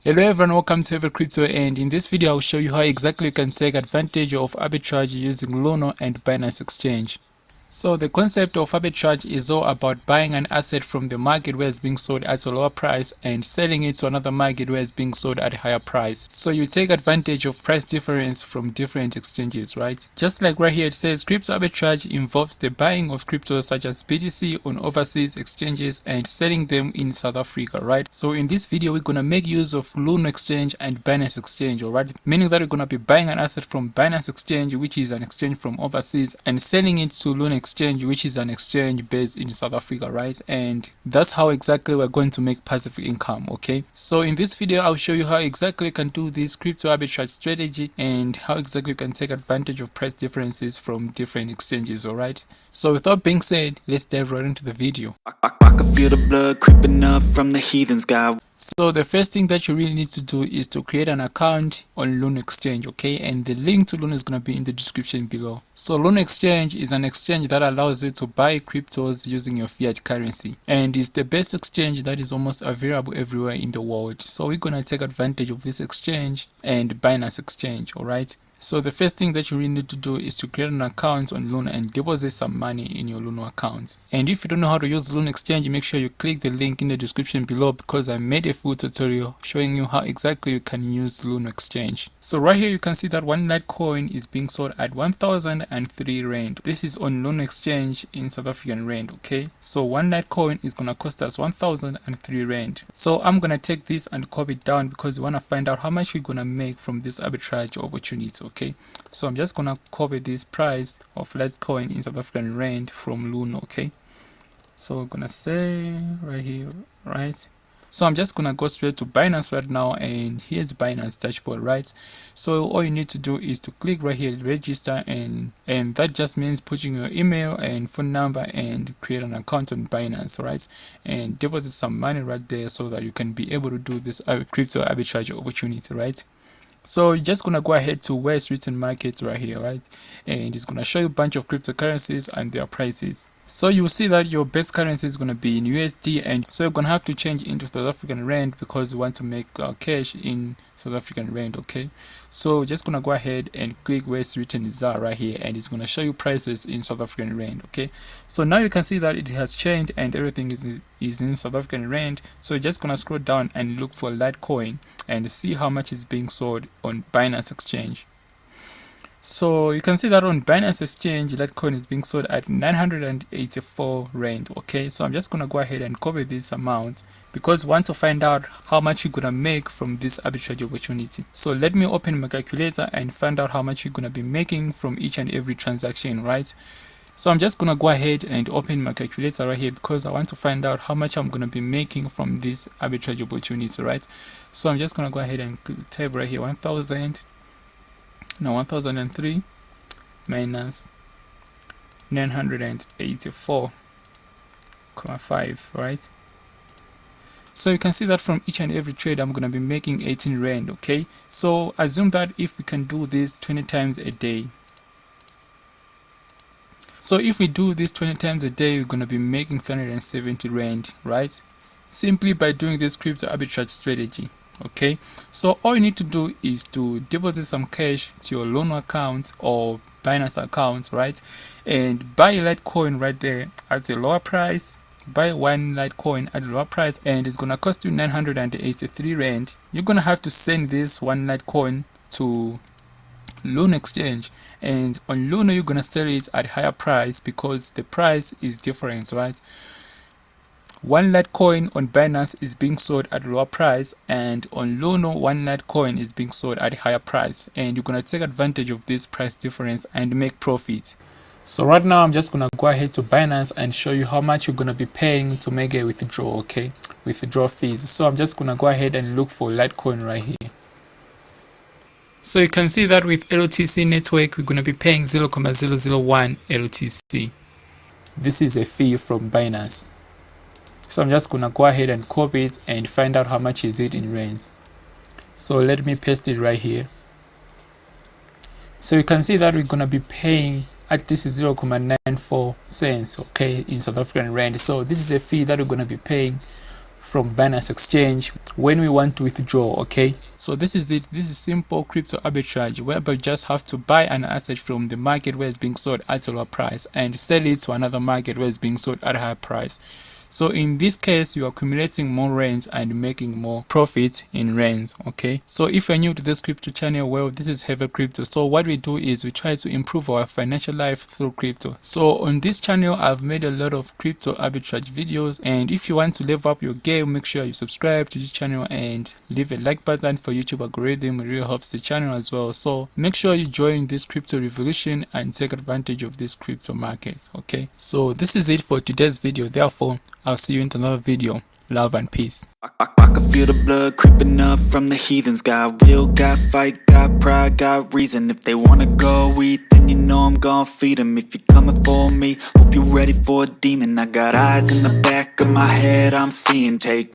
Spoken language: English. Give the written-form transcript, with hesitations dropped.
Hello everyone, welcome to Heavy Crypto, and in this video I will show you how exactly you can take advantage of arbitrage using Luno and Binance Exchange. So the concept of arbitrage is all about buying an asset from the market where it's being sold at a lower price and selling it to another market where it's being sold at a higher price. So you take advantage of price difference from different exchanges, right? Just like right here it says crypto arbitrage involves the buying of cryptos such as BTC on overseas exchanges and selling them in South Africa, right? So in this video we're gonna make use of Luno Exchange and Binance Exchange, alright? Meaning that we're gonna be buying an asset from Binance Exchange, which is an exchange from overseas, and selling it to Luno Exchange, which is an exchange based in South Africa, right? And that's how exactly we're going to make passive income. Okay, so in this video I'll show you how exactly you can do this crypto arbitrage strategy and how exactly you can take advantage of price differences from different exchanges. All right, so without being said, let's dive right into the video. I can feel the blood creeping up from the heathens, God. So the first thing that you really need to do is to create an account on Luno Exchange, okay? And the link to Luno is going to be in the description below. So Luno Exchange is an exchange that allows you to buy cryptos using your fiat currency, and it's the best exchange that is almost available everywhere in the world. So we're going to take advantage of this exchange and Binance Exchange, all right? So the first thing that you really need to do is to create an account on Luno and deposit some money in your Luno account. And if you don't know how to use Luno Exchange, make sure you click the link in the description below, because I made a full tutorial showing you how exactly you can use Luno Exchange. So right here you can see that one Litecoin is being sold at 1003 Rand. This is on Luno Exchange in South African Rand, okay? So one Litecoin is gonna cost us 1003 Rand. So I'm gonna take this and copy it down because we wanna find out how much we're gonna make from this arbitrage opportunity. Okay, so I'm just gonna copy this price of Litecoin in South African Rand from Luno. Okay, so we're gonna say right here, right? So I'm just gonna go straight to Binance right now, and here's Binance dashboard, right? So all you need to do is to click right here, register, and that just means putting your email and phone number and create an account on Binance, right? And deposit some money right there so that you can be able to do this crypto arbitrage opportunity, right? So you're just gonna go ahead to where it's written market right here, right? And it's gonna show you a bunch of cryptocurrencies and their prices. So you'll see that your best currency is gonna be in USD, and so you're gonna have to change into South African Rand because you want to make cash in South African Rand. Okay, so just gonna go ahead and click where it's written ZAR right here, and it's gonna show you prices in South African Rand. Okay, so now you can see that it has changed and everything is in South African Rand. So you're just gonna scroll down and look for Litecoin and see how much is being sold on Binance Exchange. So you can see that on Binance Exchange, Litecoin is being sold at 984 Rand. Okay, so I'm just gonna go ahead and copy this amount because we want to find out how much you're gonna make from this arbitrage opportunity. So let me open my calculator and find out how much you're gonna be making from each and every transaction, right? So I'm just gonna go ahead and open my calculator right here because I want to find out how much I'm gonna be making from this arbitrage opportunity, right? So I'm just gonna go ahead and type right here 1003 minus 984.5, right? So you can see that from each and every trade I'm gonna be making 18 Rand. Okay, so assume that if we can do this 20 times a day. So if we do this 20 times a day, we're gonna be making 370 Rand, right? Simply by doing this crypto arbitrage strategy. Okay, so all you need to do is to deposit some cash to your Luno account or Binance account, right? And buy a Litecoin right there at a lower price. Buy one Litecoin at a lower price, and it's gonna cost you 983 Rand. You're gonna have to send this one Litecoin to Luno Exchange, and on Luno you're gonna sell it at higher price because the price is different, right? One Litecoin on Binance is being sold at a lower price, and on Luno one Litecoin is being sold at a higher price, and you're gonna take advantage of this price difference and make profit. So right now I'm just gonna go ahead to Binance and show you how much you're gonna be paying to make a withdrawal. Okay, withdrawal fees. So I'm just gonna go ahead and look for Litecoin right here. So you can see that with LTC network we're gonna be paying 0.001 LTC. This is a fee from Binance. So I'm just gonna go ahead and copy it and find out how much is it in rands. So let me paste it right here. So you can see that we're gonna be paying at this is 0.94 cents, okay, in South African Rand. So this is a fee that we're gonna be paying from Binance Exchange when we want to withdraw. Okay, so this is it. This is simple crypto arbitrage, whereby you just have to buy an asset from the market where it's being sold at a lower price and sell it to another market where it's being sold at a higher price. So in this case, you are accumulating more rands and making more profit in rands. Okay, so if you're new to this crypto channel, well, this is Heavy Crypto. So what we do is we try to improve our financial life through crypto. So on this channel, I've made a lot of crypto arbitrage videos, and if you want to level up your game, make sure you subscribe to this channel and leave a like button for YouTube algorithm. It really helps the channel as well. So make sure you join this crypto revolution and take advantage of this crypto market. Okay, so this is it for today's video. Therefore, I'll see you in another video. Love and peace. I can feel the blood creeping up from the heathens. Got will, got fight, got pride, got reason. If they wanna go eat, then you know I'm gon' feed them. If you're coming for me, hope you're ready for a demon. I got eyes in the back of my head, I'm seeing. Take